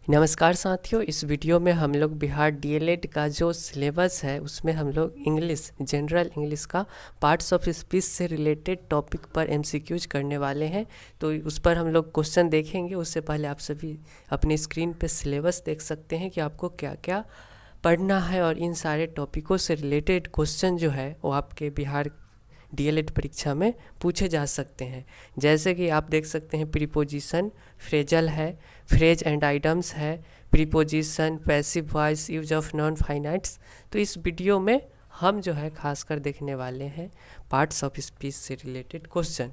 नमस्कार साथियों, इस वीडियो में हम लोग बिहार डीएलएड का जो सिलेबस है उसमें हम लोग इंग्लिश जनरल इंग्लिश का पार्ट्स ऑफ स्पीच से रिलेटेड टॉपिक पर एमसीक्यूज करने वाले हैं। तो उस पर हम लोग क्वेश्चन देखेंगे। उससे पहले आप सभी अपनी स्क्रीन पे सिलेबस देख सकते हैं कि आपको क्या क्या पढ़ना है, और इन सारे टॉपिकों से रिलेटेड क्वेश्चन जो है वो आपके बिहार डीएलएड परीक्षा में पूछे जा सकते हैं। जैसे कि आप देख सकते हैं प्रीपोजिशन, फ्रेजल है, फ्रेज एंड आइटम्स है, preposition, passive voice, use of non finites. तो इस वीडियो में हम जो है खासकर देखने वाले हैं पार्ट्स ऑफ स्पीच से रिलेटेड क्वेश्चन।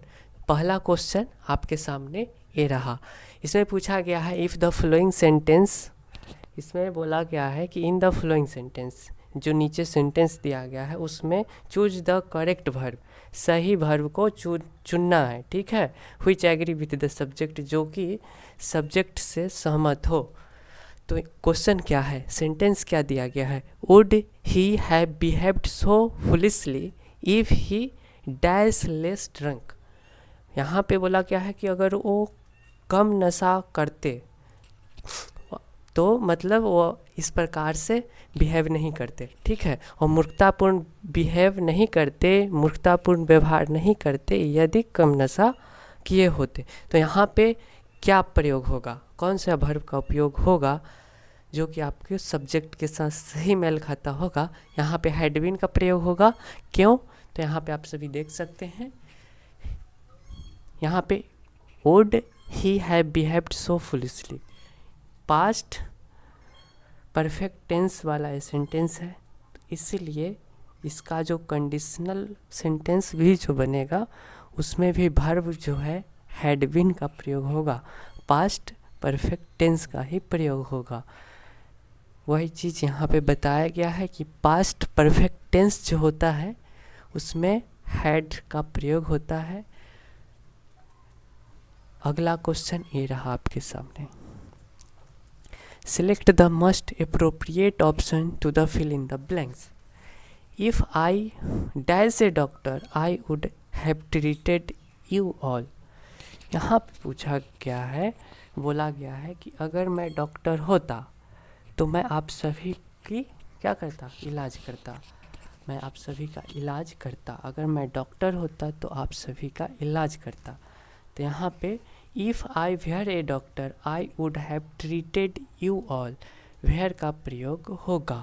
पहला क्वेश्चन आपके सामने ये रहा। इसमें पूछा गया है इफ़ द फ्लोइंग सेंटेंस, इसमें बोला गया है कि इन द फ्लोइंग सेंटेंस, जो नीचे सेंटेंस दिया गया है उसमें चूज द करेक्ट वर्ब, सही वर्ब को चुनना है, ठीक है। Which agree with the subject, जो कि सब्जेक्ट से सहमत हो। तो क्वेश्चन क्या है, सेंटेंस क्या दिया गया है, would he have behaved so foolishly if he dash less drunk. यहाँ पे बोला क्या है कि अगर वो कम नशा करते, तो मतलब वो इस प्रकार से बिहेव नहीं करते, ठीक है। और मूर्खतापूर्ण बिहेव नहीं करते, मूर्खतापूर्ण व्यवहार नहीं करते यदि कम नशा किए होते। तो यहाँ पे क्या प्रयोग होगा, कौन सा वर्ब का उपयोग होगा जो कि आपके सब्जेक्ट के साथ सही मेल खाता होगा। यहाँ पे हैड बीन का प्रयोग होगा। क्यों, तो यहाँ पे आप सभी देख सकते हैं, यहाँ पे would he have behaved so foolishly, past perfect tense वाला ये सेंटेंस है, तो इसीलिए इसका जो कंडीशनल सेंटेंस भी जो बनेगा उसमें भी वर्ब जो है हैड बीन का प्रयोग होगा, पास्ट परफेक्ट टेंस का ही प्रयोग होगा। वही चीज़ यहाँ पे बताया गया है कि पास्ट परफेक्ट टेंस जो होता है उसमें हैड का प्रयोग होता है। अगला क्वेश्चन ये रहा आपके सामने, select the most appropriate option to the fill in the blanks. If I dash a doctor, I would have treated you all. यहाँ पे पूछा गया है, बोला गया है कि अगर मैं डॉक्टर होता तो मैं आप सभी की क्या करता, इलाज करता। मैं आप सभी का इलाज करता, अगर मैं डॉक्टर होता तो आप सभी का इलाज करता। तो यहाँ पे if I were a doctor I would have treated you all, were का प्रयोग होगा।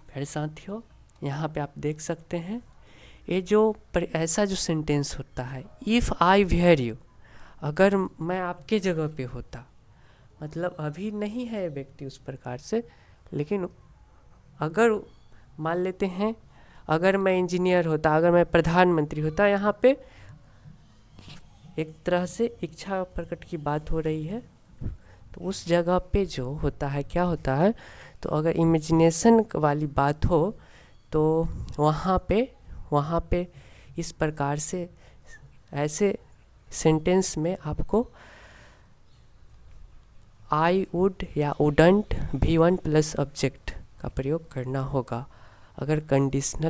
फिर साथियों यहाँ पे आप देख सकते हैं, ये जो ऐसा जो सेंटेंस होता है इफ़ आई वेयर यू, अगर मैं आपके जगह पे होता, मतलब अभी नहीं है व्यक्ति उस प्रकार से, लेकिन अगर मान लेते हैं अगर मैं इंजीनियर होता, अगर मैं प्रधानमंत्री होता, यहाँ पे एक तरह से इच्छा प्रकट की बात हो रही है, तो उस जगह पे जो होता है क्या होता है, तो अगर इमेजिनेशन वाली बात हो तो वहाँ पे इस प्रकार से ऐसे सेंटेंस में आपको आई वुड या वुडंट V1 प्लस ऑब्जेक्ट का प्रयोग करना होगा। अगर कंडीशनल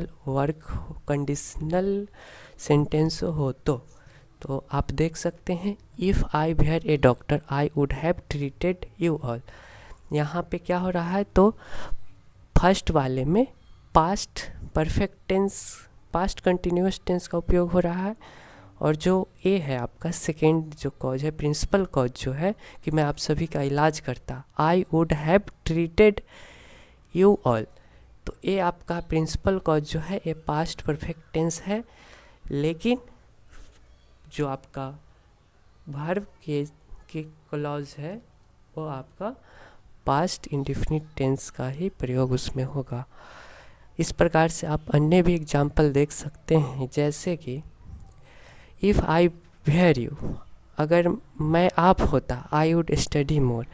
सेंटेंस हो तो आप देख सकते हैं if I were a doctor I would have treated you all. यहाँ पे क्या हो रहा है, तो फर्स्ट वाले में past perfect tense, past continuous tense का उपयोग हो रहा है, और जो ए है आपका सेकेंड जो कॉज है, प्रिंसिपल कॉज जो है कि मैं आप सभी का इलाज करता, आई would have treated you all. तो ये आपका प्रिंसिपल कॉज जो है ये पास्ट परफेक्ट टेंस है, लेकिन जो आपका वर्ब के क्लॉज है वो आपका पास्ट इंडेफिनिट टेंस का ही प्रयोग उसमें होगा। इस प्रकार से आप अन्य भी एग्जाम्पल देख सकते हैं, जैसे कि इफ़ आई वेयर यू, अगर मैं आप होता आई वुड स्टडी मोर,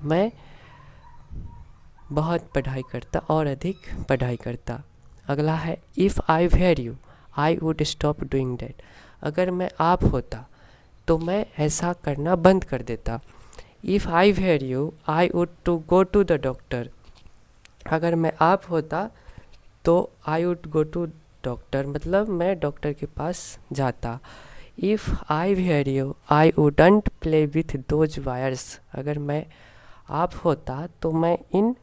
मैं बहुत पढ़ाई करता और अधिक पढ़ाई करता। अगला है if I were you I would stop doing that, अगर मैं आप होता तो मैं ऐसा करना बंद कर देता। If I were you I would to go to the doctor, अगर मैं आप होता तो I would go to doctor, मतलब मैं डॉक्टर के पास जाता। If I were you I wouldn't play with those wires, अगर मैं आप होता तो मैं उन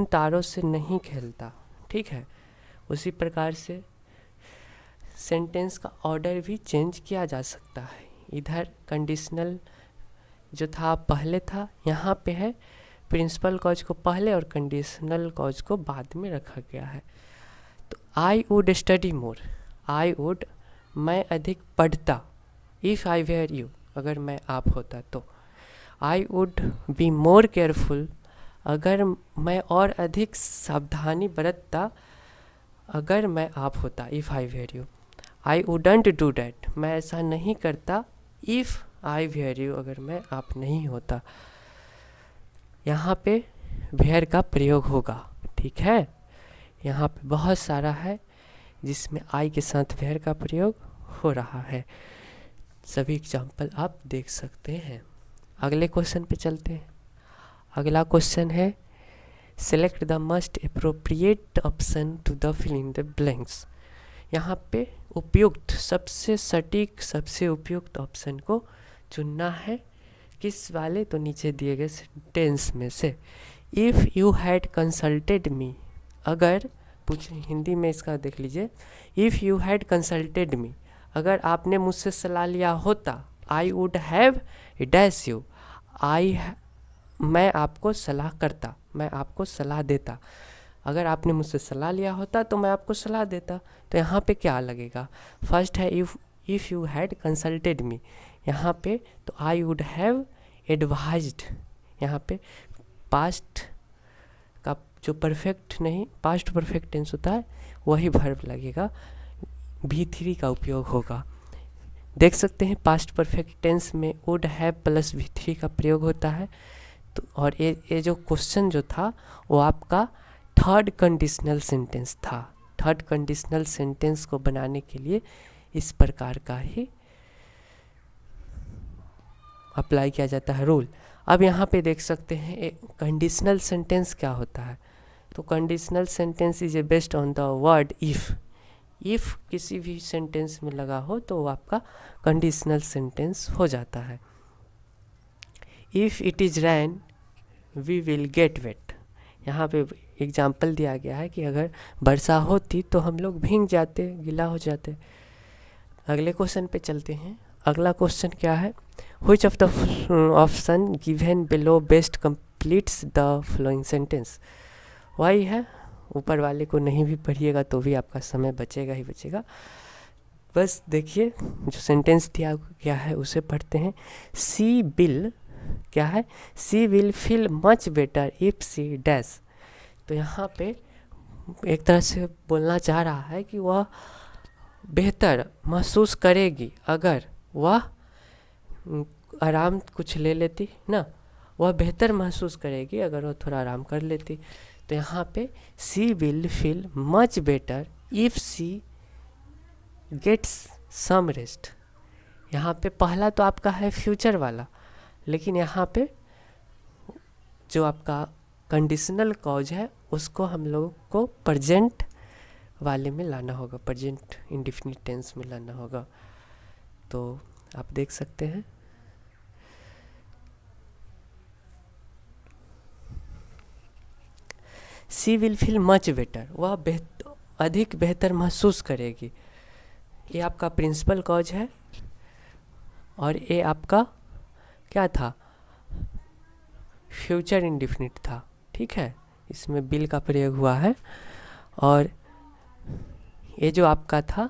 तारों से नहीं खेलता। ठीक है, उसी प्रकार से सेंटेंस का ऑर्डर भी चेंज किया जा सकता है। इधर कंडीशनल जो था पहले था, यहाँ पे है प्रिंसिपल कॉज को पहले और कंडीशनल कॉज को बाद में रखा गया है। तो I would study more, I would मैं अधिक पढ़ता, इफ़ आई वेयर यू अगर मैं आप होता तो, I would be more careful अगर मैं और अधिक सावधानी बरतता अगर मैं आप होता, if I were you. I wouldn't do that मैं ऐसा नहीं करता, इफ़ आई वेयर यू अगर मैं आप नहीं होता। यहाँ पे वेयर का प्रयोग होगा। ठीक है, यहाँ पे बहुत सारा है जिसमें आई के साथ वेयर का प्रयोग हो रहा है। सभी एग्जाम्पल आप देख सकते हैं। अगले क्वेश्चन पे चलते हैं। अगला क्वेश्चन है select the most appropriate option to the fill in the blanks. यहाँ पे उपयुक्त, सबसे सटीक, सबसे उपयुक्त ऑप्शन को चुनना है। किस वाले? तो नीचे दिए गए सेंटेंस में से। इफ़ यू हैड कंसल्टेड मी, अगर पूछ हिंदी में इसका देख लीजिए। इफ़ यू हैड कंसल्टेड मी, अगर आपने मुझसे सलाह लिया होता। आई वुड हैव डैश यू, मैं आपको सलाह करता, मैं आपको सलाह देता। अगर आपने मुझसे सलाह लिया होता तो मैं आपको सलाह देता। तो यहाँ पे क्या लगेगा? फर्स्ट है इफ़ यू हैड कंसल्टेड मी, यहाँ पे तो आई वुड हैव एडवाइज्ड, यहाँ पे पास्ट का जो परफेक्ट नहीं, पास्ट परफेक्ट टेंस होता है वही वर्ब लगेगा, V3 का उपयोग होगा। देख सकते हैं पास्ट परफेक्ट टेंस में वुड हैव प्लस V3 का प्रयोग होता है। तो और ये जो क्वेश्चन जो था वो आपका थर्ड कंडीशनल सेंटेंस था। थर्ड कंडीशनल सेंटेंस को बनाने के लिए इस प्रकार का ही अप्लाई किया जाता है रूल। अब यहाँ पे देख सकते हैं कंडीशनल सेंटेंस क्या होता है। तो conditional sentence is based on the word if. If किसी भी सेंटेंस में लगा हो तो वो आपका कंडीशनल सेंटेंस हो जाता है। If it is rain we will get wet, यहाँ पे एग्जाम्पल दिया गया है कि अगर वर्षा होती तो हम लोग भीग जाते, गीला हो जाते। अगले क्वेश्चन पे चलते हैं। अगला क्वेश्चन क्या है? Which of the option given below best completes the flowing sentence. वही है, ऊपर वाले को नहीं भी पढ़िएगा तो भी आपका समय बचेगा ही बचेगा। बस देखिए जो सेंटेंस दिया गया है उसे पढ़ते हैं। सी विल क्या है? She will feel much better if she dash. तो यहाँ पे एक तरह से बोलना चाह रहा है कि वह बेहतर महसूस करेगी अगर वह आराम कुछ ले लेती ना, वह बेहतर महसूस करेगी अगर वह थोड़ा आराम कर लेती। तो यहाँ पे she will feel much better if she gets some rest. यहाँ पे पहला तो आपका है फ्यूचर वाला, लेकिन यहाँ पे जो आपका कंडीशनल कॉज है उसको हम लोगों को प्रेजेंट वाले में लाना होगा, प्रेजेंट इंडेफिनिट टेंस में लाना होगा। तो आप देख सकते हैं सी विल फील मच बेटर, वह अधिक बेहतर महसूस करेगी। ये आपका प्रिंसिपल कॉज है और ये आपका क्या था? फ्यूचर इंडेफिनिट था। ठीक है, इसमें विल का प्रयोग हुआ है। और ये जो आपका था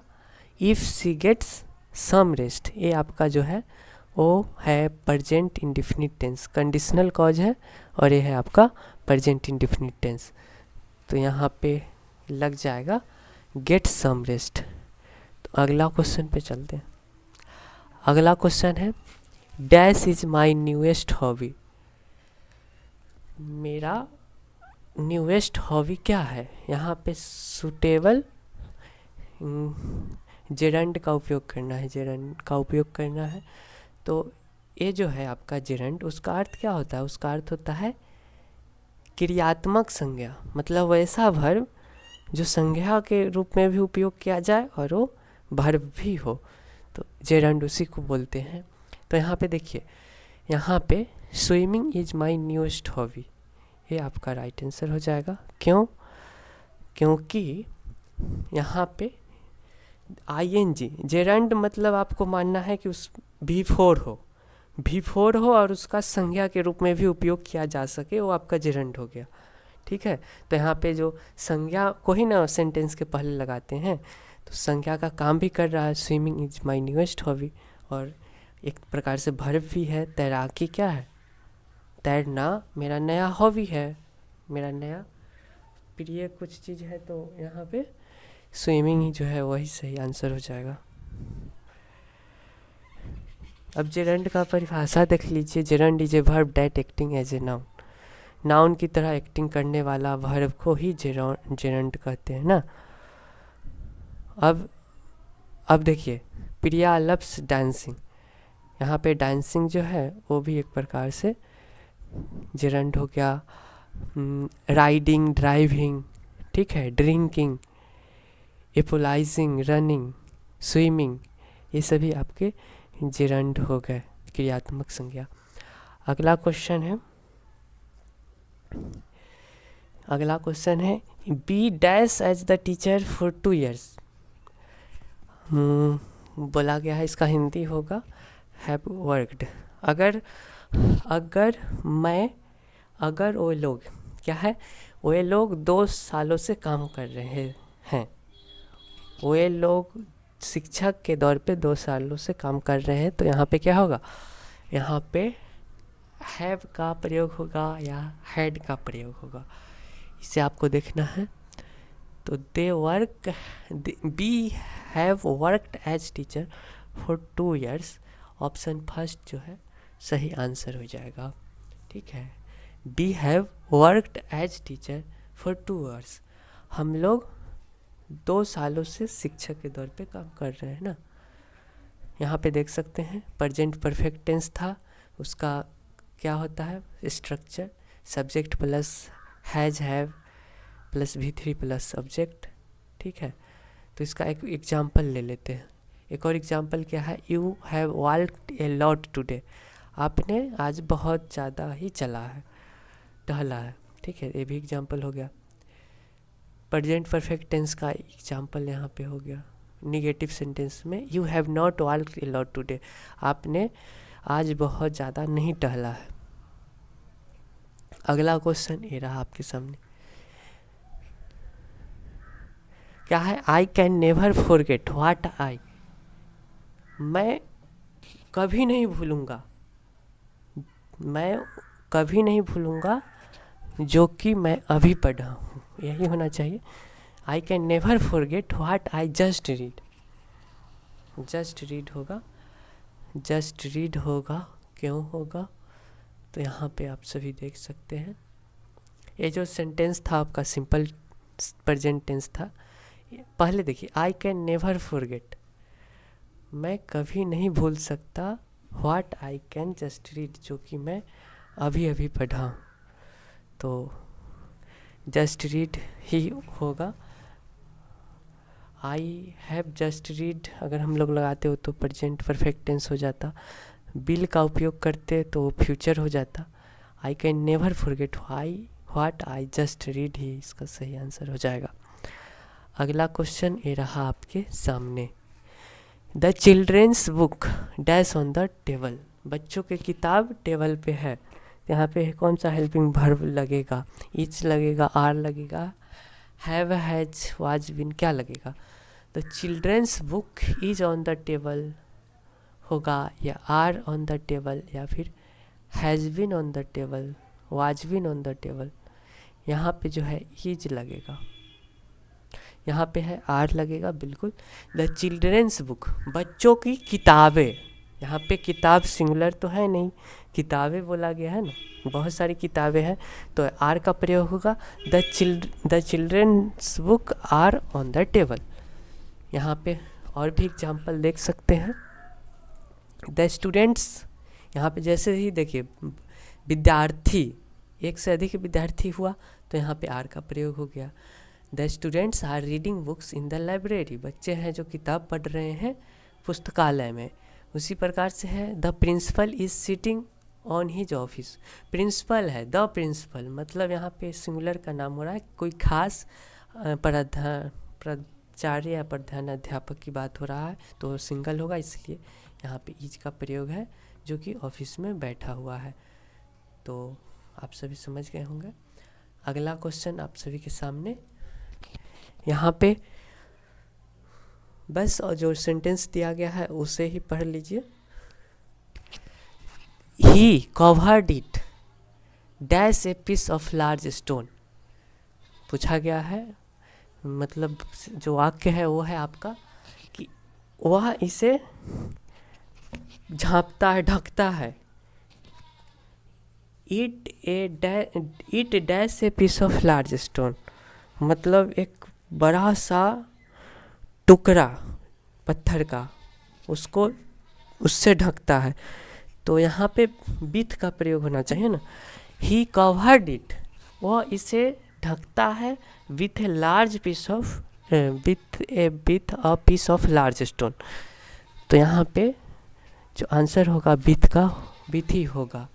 if she gets some rest, ये आपका जो है वो है present indefinite tense, conditional clause है और ये है आपका प्रेजेंट इंडेफिनिट टेंस। तो यहाँ पे लग जाएगा गेट सम रेस्ट। तो अगला क्वेश्चन पे चलते हैं। अगला क्वेश्चन है dash is my newest hobby. मेरा न्यूएस्ट हॉबी क्या है? यहाँ पे सुटेबल जेरंड का उपयोग करना है, जेरंड का उपयोग करना है। तो ये जो है आपका जेरंड, उसका अर्थ क्या होता है? उसका अर्थ होता है क्रियात्मक संज्ञा, मतलब वैसा वर्ब जो संज्ञा के रूप में भी उपयोग किया जाए और वो वर्ब भी हो, तो जेरंड उसी को बोलते हैं। तो यहाँ पे देखिए, यहाँ पे swimming is my newest hobby, ये आपका राइट आंसर हो जाएगा। क्यों? क्योंकि यहाँ पे आईएनजी जेरंड मतलब आपको मानना है कि उस भी फोर हो और उसका संज्ञा के रूप में भी उपयोग किया जा सके, वो आपका जेरंड हो गया। ठीक है, तो यहाँ पे जो संज्ञा को ही ना सेंटेंस के पहले लगाते हैं, तो संज्ञा का काम भी कर रहा है swimming is my newest hobby, और एक प्रकार से वर्ब भी है। तैराकी क्या है? तैरना मेरा नया हॉबी है, मेरा नया प्रिय कुछ चीज़ है, तो यहाँ पे स्विमिंग ही जो है वही सही आंसर हो जाएगा। अब जेरंड का परिभाषा देख लीजिए। Gerund is a verb that acting as a noun, noun की तरह एक्टिंग करने वाला वर्ब को ही जेरंड कहते हैं ना। अब देखिए, प्रिया लव्स डांसिंग, यहाँ पे डांसिंग जो है वो भी एक प्रकार से जेरंड हो गया। राइडिंग, ड्राइविंग, ठीक है, ड्रिंकिंग, एपोलाइजिंग, रनिंग, स्विमिंग, ये सभी आपके जेरंड हो गए, क्रियात्मक संज्ञा। अगला क्वेश्चन है B dash as the teacher for 2 years। बोला गया है, इसका हिंदी होगा हैव वर्कड। अगर वो लोग क्या है, वे लोग 2 सालों से काम कर रहे हैं, वे लोग शिक्षक के दौर पे 2 सालों से काम कर रहे हैं, तो यहाँ पे क्या होगा? यहाँ पे हैव का प्रयोग होगा या हैड का प्रयोग होगा, इसे आपको देखना है। तो B have worked as teacher for 2 years, option first जो है सही आंसर हो जाएगा। ठीक है, B have worked as teacher for 2 years, हम लोग 2 सालों से शिक्षक के दौर पे काम कर रहे हैं ना। यहाँ पे देख सकते हैं प्रेजेंट परफेक्ट टेंस था, उसका क्या होता है structure, subject plus has have plus V3 plus subject. ठीक है, तो इसका एक एग्जाम्पल ले लेते हैं। एक और एग्जाम्पल क्या है, you have walked a lot today, आपने आज बहुत ज़्यादा ही चला है, टहला है। ठीक है, ये भी एग्जाम्पल हो गया। प्रेजेंट परफेक्ट टेंस का एग्जाम्पल यहाँ पे हो गया निगेटिव सेंटेंस में, you have not walked a lot today, आपने आज बहुत ज़्यादा नहीं टहला है। अगला क्वेश्चन ये रहा आपके सामने, क्या है, आई कैन नेवर फॉरगेट व्हाट आई, मैं कभी नहीं भूलूंगा, मैं कभी नहीं भूलूंगा जो कि मैं अभी पढ़ा हूँ, यही होना चाहिए। आई can never forget what I just read, just read होगा, जस्ट रीड होगा, क्यों होगा? तो यहाँ पे आप सभी देख सकते हैं, ये जो सेंटेंस था आपका सिंपल प्रेजेंट टेंस था। पहले देखिए, आई कैन नेवर फॉरगेट, मैं कभी नहीं भूल सकता, what I can just read, जो कि मैं अभी अभी पढ़ा हूँ, तो जस्ट रीड ही होगा। आई हैव जस्ट रीड अगर हम लोग लगाते हो तो प्रेजेंट परफेक्ट टेंस हो जाता, बिल का उपयोग करते तो फ्यूचर हो जाता। I can never forget what I just read ही इसका सही आंसर हो जाएगा। अगला क्वेश्चन ये रहा आपके सामने, the children's book dash on the table, बच्चों की किताब टेबल पे है। यहाँ पे कौन सा हेल्पिंग वर्ब लगेगा, इच लगेगा, आर लगेगा, हैव, हैज, वाज, बीन, क्या लगेगा? तो children's book is on the table होगा, या आर ऑन द टेबल, या फिर has been on the table, was been on the table. यहाँ पे जो है इज लगेगा, यहाँ पे है आर लगेगा बिल्कुल। द चिल्ड्रेंस बुक, बच्चों की किताबें, यहाँ पे किताब सिंगुलर तो है नहीं, किताबें बोला गया है ना, बहुत सारी किताबें हैं, तो आर का प्रयोग होगा। The children's book are on the table. यहाँ पे और भी एग्जाम्पल देख सकते हैं, द स्टूडेंट्स, यहाँ पे जैसे ही देखिए विद्यार्थी, एक से अधिक विद्यार्थी हुआ तो यहाँ पे आर का प्रयोग हो गया। The students are reading books in the library, बच्चे हैं जो किताब पढ़ रहे हैं पुस्तकालय में। उसी प्रकार से है the principal is sitting on his office. Principal है, द प्रिंसिपल, मतलब यहाँ पे सिंगुलर का नाम हो रहा है, कोई खास प्राचार्य या प्रधान अध्यापक की बात हो रहा है तो सिंगल होगा, इसलिए यहाँ पे इज का प्रयोग है, जो कि ऑफिस में बैठा हुआ है। तो आप सभी समझ गए होंगे। अगला क्वेश्चन आप सभी के सामने, यहाँ पे बस और जो सेंटेंस दिया गया है उसे ही पढ़ लीजिए। He covered it dash a piece of large stone. पूछा गया है, मतलब जो वाक्य है वो है आपका कि वह इसे झाँपता है, ढकता है। It dash a piece of large stone, मतलब एक बड़ा सा टुकड़ा पत्थर का, उसको उससे ढकता है। तो यहाँ पे विथ का प्रयोग होना चाहिए ना। ही कवर्ड इट, वह इसे ढकता है with a large piece of with a piece of large stone. तो यहाँ पे जो आंसर होगा विथ ही होगा।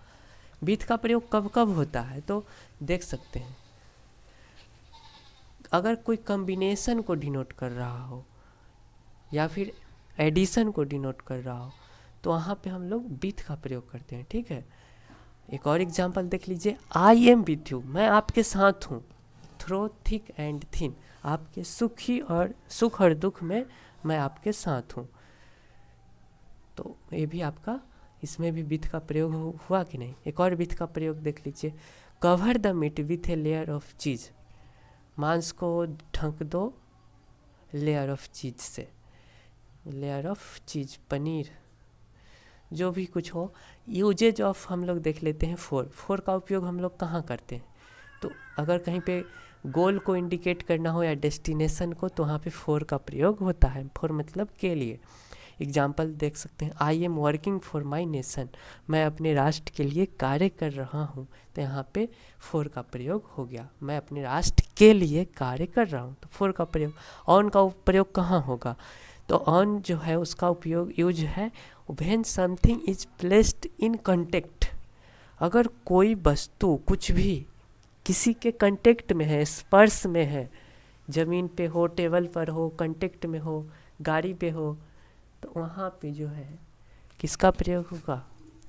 विथ का प्रयोग कब कब होता है तो देख सकते हैं, अगर कोई कॉम्बिनेशन को डिनोट कर रहा हो या फिर एडिशन को डिनोट कर रहा हो तो वहाँ पे हम लोग विथ का प्रयोग करते हैं। ठीक है, एक और एग्जांपल देख लीजिए। आई एम विथ यू, मैं आपके साथ हूँ। थ्रो थिक एंड थिन, आपके सुख और दुख में मैं आपके साथ हूँ। तो ये भी आपका, इसमें भी विथ का प्रयोग हुआ कि नहीं। एक और विथ का प्रयोग देख लीजिए। Cover the meat with a layer of cheese, मांस को ढक दो लेयर ऑफ चीज़ से। लेयर ऑफ चीज़, पनीर, जो भी कुछ हो। यूजेज ऑफ हम लोग देख लेते हैं। फोर का उपयोग हम लोग कहाँ करते हैं, तो अगर कहीं पे गोल को इंडिकेट करना हो या डेस्टिनेशन को तो वहाँ पे फोर का प्रयोग होता है। फोर मतलब के लिए। एग्जाम्पल देख सकते हैं। I am working for my nation, मैं अपने राष्ट्र के लिए कार्य कर रहा हूँ। तो यहाँ पे फोर का प्रयोग हो गया, मैं अपने राष्ट्र के लिए कार्य कर रहा हूँ, तो फोर का प्रयोग। ऑन का प्रयोग कहाँ होगा, तो ऑन जो है उसका उपयोग यूज है when something is placed in contact. अगर कोई वस्तु कुछ भी किसी के कंटेक्ट में है, स्पर्श में है, ज़मीन पे हो, टेबल पर हो, कंटेक्ट में हो, गाड़ी पे हो, तो वहाँ पे जो है किसका प्रयोग होगा,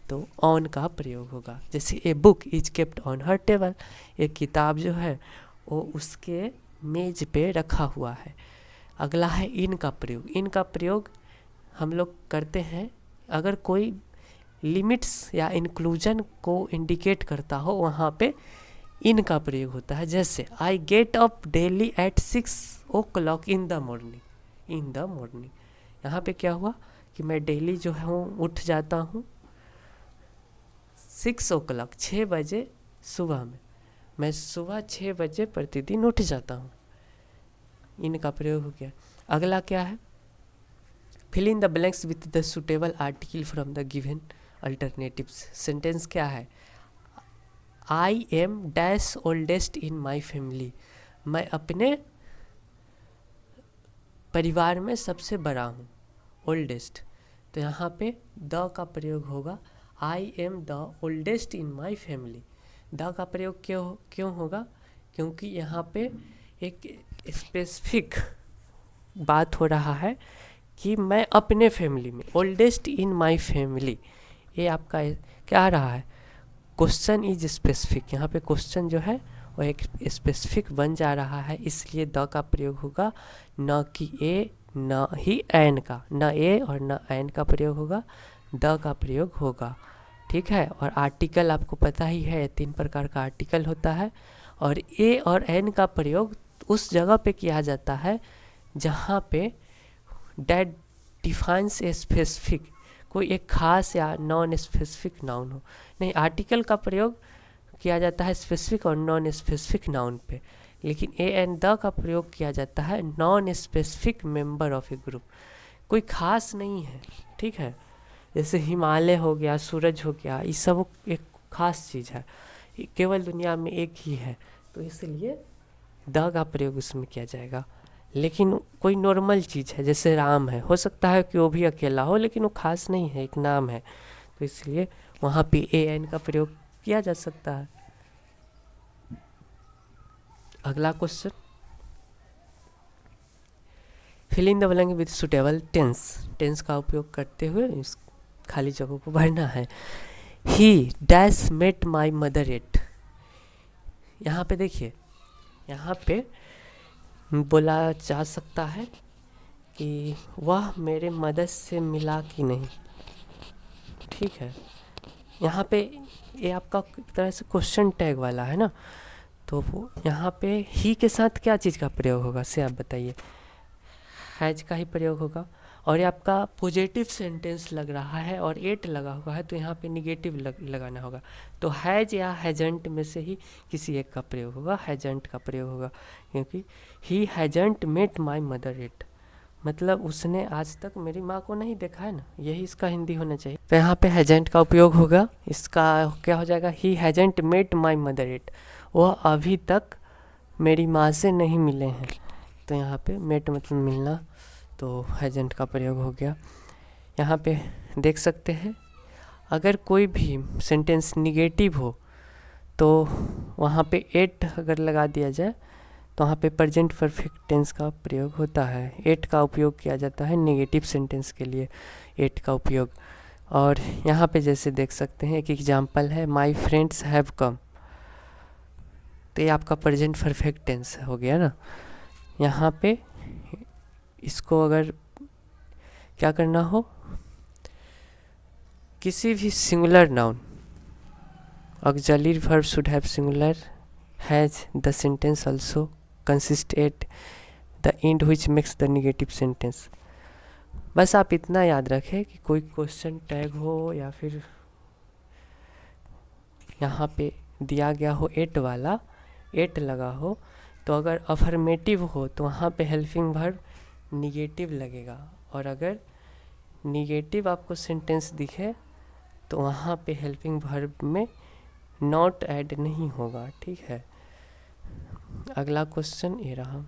तो ऑन का प्रयोग होगा। जैसे a book is kept on her table, एक किताब जो है वो उसके मेज पे रखा हुआ है। अगला है इन का प्रयोग। इन का प्रयोग हम लोग करते हैं अगर कोई लिमिट्स या इंक्लूजन को इंडिकेट करता हो, वहाँ पे इन का प्रयोग होता है। जैसे I get up daily at 6 o'clock in the morning. यहाँ पे क्या हुआ कि मैं डेली जो है उठ जाता हूँ 6 o'clock, 6 बजे सुबह में। मैं सुबह 6 बजे प्रतिदिन उठ जाता हूँ। इनका प्रयोग हो गया। अगला क्या है, fill in the blanks with the suitable article from the given alternatives. Sentence क्या है, I am dash oldest in my family, मैं अपने परिवार में सबसे बड़ा हूँ, ओल्डेस्ट। तो यहाँ पे द का प्रयोग होगा, I am the oldest in my family. The का प्रयोग क्यों होगा, क्योंकि यहाँ पे एक स्पेसिफिक बात हो रहा है कि मैं अपने फैमिली में, ओल्डेस्ट इन माई फैमिली। ये आपका क्या आ रहा है, क्वेश्चन इज स्पेसिफिक। यहाँ पे क्वेश्चन जो है वो एक स्पेसिफिक बन जा रहा है, इसलिए द का प्रयोग होगा, न कि ए न ही एन का। न ए और न एन का प्रयोग होगा, द का प्रयोग होगा। ठीक है, और आर्टिकल आपको पता ही है 3 प्रकार का आर्टिकल होता है, और ए और एन का प्रयोग उस जगह पे किया जाता है जहाँ पे डैट डिफाइंस ए स्पेसिफिक, कोई एक खास या नॉन स्पेसिफिक नाउन हो। नहीं, आर्टिकल का प्रयोग किया जाता है स्पेसिफिक और नॉन स्पेसिफिक नाउन पे, लेकिन ए एंड द का प्रयोग किया जाता है non specific member of A group, कोई खास नहीं है। ठीक है, जैसे हिमालय हो गया, सूरज हो गया, ये सब एक खास चीज़ है, केवल दुनिया में एक ही है, तो इसलिए द का प्रयोग उसमें किया जाएगा। लेकिन कोई नॉर्मल चीज़ है, जैसे राम है, हो सकता है कि वो भी अकेला हो लेकिन वो खास नहीं है, एक नाम है, तो इसलिए वहाँ पे ए एन का प्रयोग किया जा सकता है। अगला question, fill in the blank with suitable tense. Tense का उपयोग करते हुए इस खाली जगह को भरना है। He dash met my mother at. यहाँ पे देखिए, यहाँ पे बोला जा सकता है कि वह मेरे मदद से मिला कि नहीं। ठीक है, यहाँ पे ये आपका एक तरह से क्वेश्चन टैग वाला है ना, तो वो यहाँ पे ही के साथ क्या चीज़ का प्रयोग होगा से आप बताइए। हैज का ही प्रयोग होगा। और ये आपका पॉजिटिव सेंटेंस लग रहा है और एट लगा हुआ है, तो यहाँ पे निगेटिव लगाना होगा। तो हैज या हैजेंट में से ही किसी एक का प्रयोग होगा, हैजेंट का प्रयोग होगा, क्योंकि he hasn't met my mother yet, मतलब उसने आज तक मेरी माँ को नहीं देखा है ना, यही इसका हिंदी होना चाहिए। तो यहाँ पे हैजेंट का उपयोग होगा। इसका क्या हो जाएगा, he hasn't met my mother yet, वह अभी तक मेरी माँ से नहीं मिले हैं। तो यहाँ पे मेट मतलब मिलना, तो हैजेंट का प्रयोग हो गया। यहाँ पे देख सकते हैं, अगर कोई भी सेंटेंस निगेटिव हो तो वहाँ पे एट अगर लगा दिया जाए तो वहाँ पे प्रेजेंट परफेक्ट टेंस का प्रयोग होता है। एट का उपयोग किया जाता है नेगेटिव सेंटेंस के लिए, एट का उपयोग। और यहाँ पे जैसे देख सकते हैं, एक एग्जांपल है, माय फ्रेंड्स हैव कम, तो ये आपका प्रेजेंट परफेक्ट टेंस हो गया ना। यहाँ पे इसको अगर क्या करना हो, किसी भी singular noun, auxiliary verb should have singular, has the sentence also consist at the end which makes the negative sentence. बस आप इतना याद रखें कि कोई क्वेश्चन टैग हो या फिर यहाँ पे दिया गया हो एट वाला, एट लगा हो, तो अगर अफर्मेटिव हो तो वहाँ पे हेल्पिंग वर्ब निगेटिव लगेगा, और अगर निगेटिव आपको सेंटेंस दिखे तो वहाँ पे हेल्पिंग वर्ब में नॉट ऐड नहीं होगा। ठीक है, अगला क्वेश्चन ये रहा।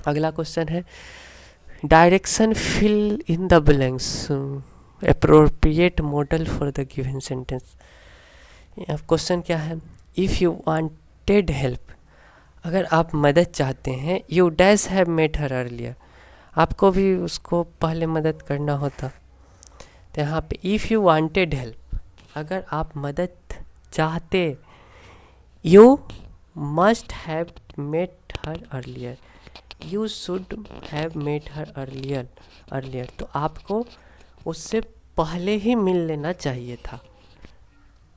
अगला क्वेश्चन है, direction fill in the blanks, appropriate model for the given sentence. Question क्या है, इफ़ यू वांटेड हेल्प, अगर आप मदद चाहते हैं, you dash have met her earlier, आपको भी उसको पहले मदद करना होता। तो यहाँ पे इफ़ यू वांटेड हेल्प, अगर आप मदद चाहते, you must have met her earlier, you should have met her earlier, तो आपको उससे पहले ही मिल लेना चाहिए था।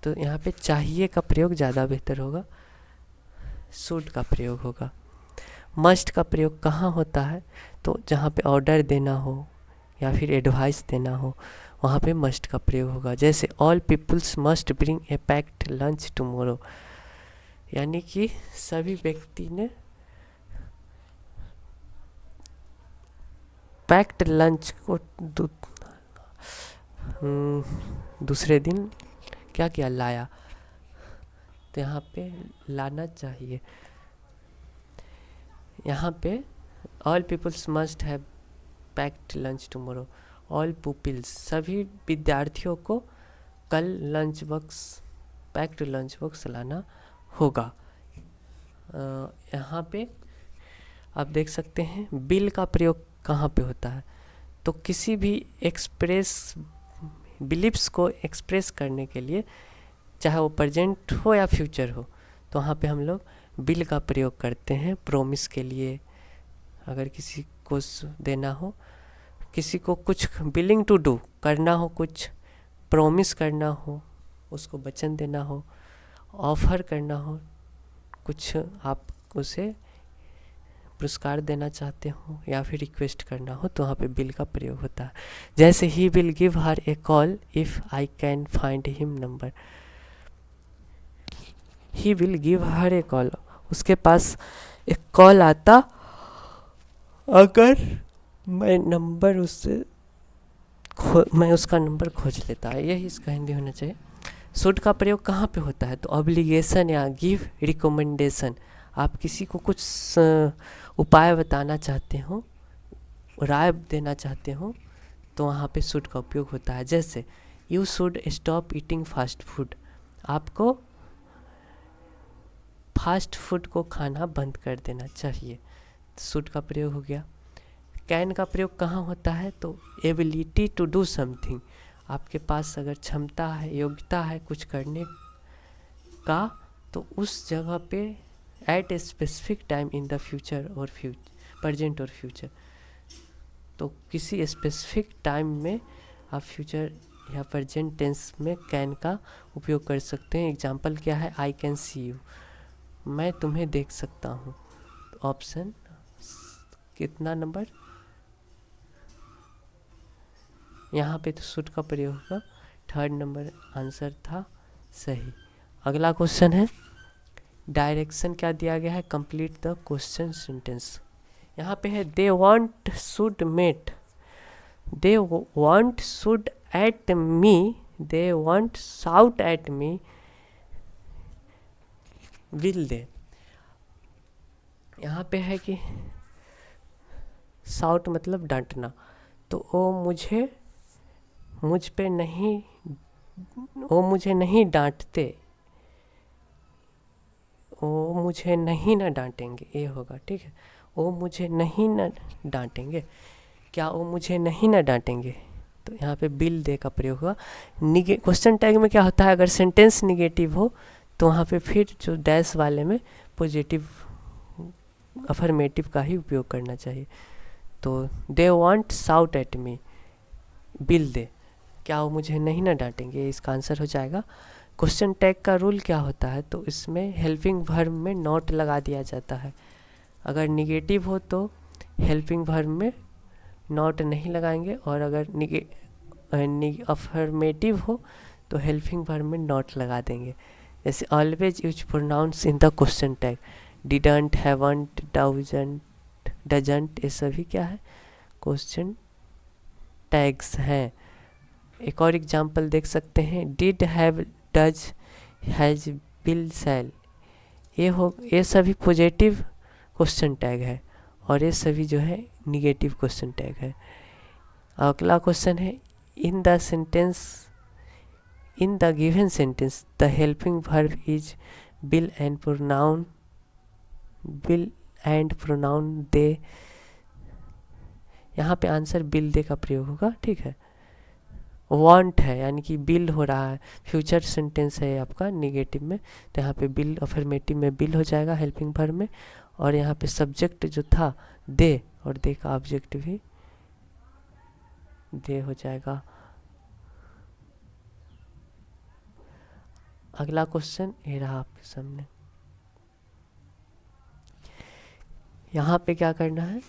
तो यहाँ पे चाहिए का प्रयोग ज़्यादा बेहतर होगा, शुड का प्रयोग होगा। मस्ट का प्रयोग कहाँ होता है, तो जहाँ पे ऑर्डर देना हो या फिर एडवाइस देना हो, वहाँ पे मस्ट का प्रयोग होगा। जैसे all peoples must bring a packed lunch tomorrow, यानी कि सभी व्यक्ति ने पैक्ड लंच को दूसरे दिन क्या किया, लाया। तो यहाँ पे लाना चाहिए। यहाँ पे all peoples must have packed lunch tomorrow, all peoples सभी विद्यार्थियों को कल lunch box, packed lunch box लाना होगा। यहाँ पे आप देख सकते हैं बिल का प्रयोग कहाँ पे होता है, तो किसी भी एक्सप्रेस बिलीव्स को एक्सप्रेस करने के लिए, चाहे वो प्रेजेंट हो या फ्यूचर हो, तो वहाँ पे हम लोग बिल का प्रयोग करते हैं प्रॉमिस के लिए। अगर किसी को देना हो, किसी को कुछ बिलिंग टू डू करना हो, कुछ प्रॉमिस करना हो, उसको वचन देना हो, ऑफर करना हो, कुछ आप उसे पुरस्कार देना चाहते हो या फिर रिक्वेस्ट करना हो, तो वहाँ पे बिल का प्रयोग होता है। जैसे he will give her A call if I can find him number, he will give her A call, उसके पास एक कॉल आता अगर मैं उसका नंबर खोज लेता है, यही इसका हिंदी होना चाहिए। शुड का प्रयोग कहाँ पे होता है, तो ऑब्लिगेशन या गिव रिकमेंडेशन, आप किसी को कुछ उपाय बताना चाहते हो, राय देना चाहते हो, तो वहाँ पे शुड का उपयोग होता है। जैसे you should stop eating fast food, आपको फास्ट फूड को खाना बंद कर देना चाहिए। शुड का प्रयोग हो गया। कैन का प्रयोग कहाँ होता है, तो एबिलिटी टू डू समथिंग, आपके पास अगर क्षमता है, योग्यता है कुछ करने का, तो उस जगह पे at a specific time in the future और प्रेजेंट और फ्यूचर, तो किसी स्पेसिफिक टाइम में आप फ्यूचर या प्रेजेंट टेंस में कैन का उपयोग कर सकते हैं। एग्जाम्पल क्या है, आई कैन सी यू, मैं तुम्हें देख सकता हूँ। ऑप्शन कितना नंबर, यहाँ पे तो शुड का प्रयोग होगा, थर्ड नंबर आंसर था सही। अगला क्वेश्चन है, डायरेक्शन क्या दिया गया है, कंप्लीट द क्वेश्चन सेंटेंस। यहाँ पे है they won't should met, they won't should at me, they won't shout at me, will they. यहाँ पे है कि शाउट मतलब डांटना, तो वो मुझे नहीं डांटते, वो मुझे नहीं ना डांटेंगे, ये होगा, ठीक है। वो मुझे नहीं ना डांटेंगे, क्या वो मुझे नहीं ना डांटेंगे, तो यहाँ पे बिल दे का प्रयोग हुआ। क्वेश्चन टैग में क्या होता है, अगर सेंटेंस निगेटिव हो तो वहाँ पे फिर जो डैश वाले में पॉजिटिव अफर्मेटिव का ही उपयोग करना चाहिए। तो they won't shout at me, will they, क्या वो मुझे नहीं ना डांटेंगे, इसका आंसर हो जाएगा। क्वेश्चन टैग का रूल क्या होता है, तो इसमें हेल्पिंग वर्ब में नॉट लगा दिया जाता है। अगर निगेटिव हो तो हेल्पिंग वर्ब में नॉट नहीं लगाएंगे, और अगर अफर्मेटिव हो तो हेल्पिंग वर्ब में नॉट लगा देंगे। जैसे always use pronouns in the question tag, didn't, haven't, doesn't, ये सभी क्या है, क्वेश्चन टैग्स हैं। एक और एग्जांपल देख सकते हैं, did, have, does, has, will, shall, ये सभी पॉजिटिव क्वेश्चन टैग है, और ये सभी जो है निगेटिव क्वेश्चन टैग है। अगला क्वेश्चन है, in the given sentence the helping verb is will and pronoun they, यहाँ पे आंसर बिल दे का प्रयोग होगा, ठीक है। वांट है यानी कि बिल हो रहा है, फ्यूचर सेंटेंस है आपका निगेटिव में, तो यहाँ पे बिल, अफर्मेटिव में बिल हो जाएगा हेल्पिंग वर्ब में, और यहाँ पे सब्जेक्ट जो था दे, और दे का ऑब्जेक्ट भी दे हो जाएगा। अगला क्वेश्चन ये रहा आपके सामने, यहाँ पे क्या करना है,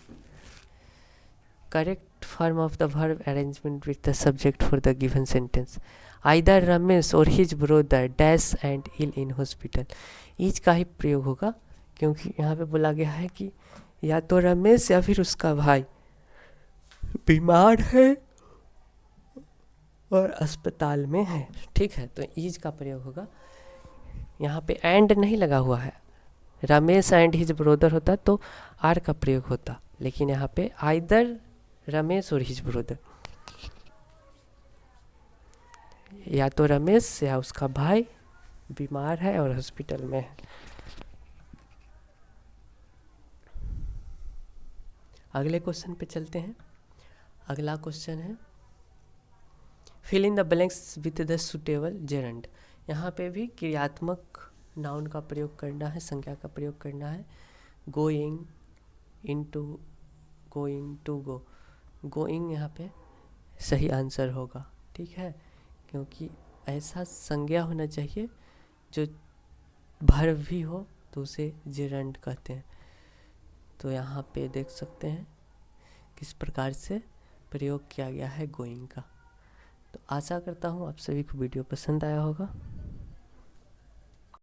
correct form of the verb arrangement with the subject for the given sentence, either Ramesh और his brother dash and ill in hospital, each का ही प्रयोग होगा, क्योंकि यहाँ पे बोला गया है कि या तो रमेश या फिर उसका भाई बीमार है और अस्पताल में है, ठीक है, तो ईज का प्रयोग होगा। यहाँ पे एंड नहीं लगा हुआ है, रमेश एंड हिज ब्रोदर होता तो आर का प्रयोग होता, लेकिन यहाँ पे आइदर रमेश और हिज ब्रोदर, या तो रमेश या उसका भाई बीमार है और हॉस्पिटल में है। अगले क्वेश्चन पे चलते हैं। अगला क्वेश्चन है, fill in the blanks with the suitable gerund, यहाँ पे भी क्रियात्मक नाउन का प्रयोग करना है, संज्ञा का प्रयोग करना है। Going, into, going to go, going यहाँ पे सही आंसर होगा, ठीक है, क्योंकि ऐसा संज्ञा होना चाहिए जो वर्ब भी हो तो उसे जेरंड कहते हैं। तो यहाँ पे देख सकते हैं किस प्रकार से प्रयोग किया गया है गोइंग का। तो आशा करता हूँ आप सभी को वीडियो पसंद आया होगा।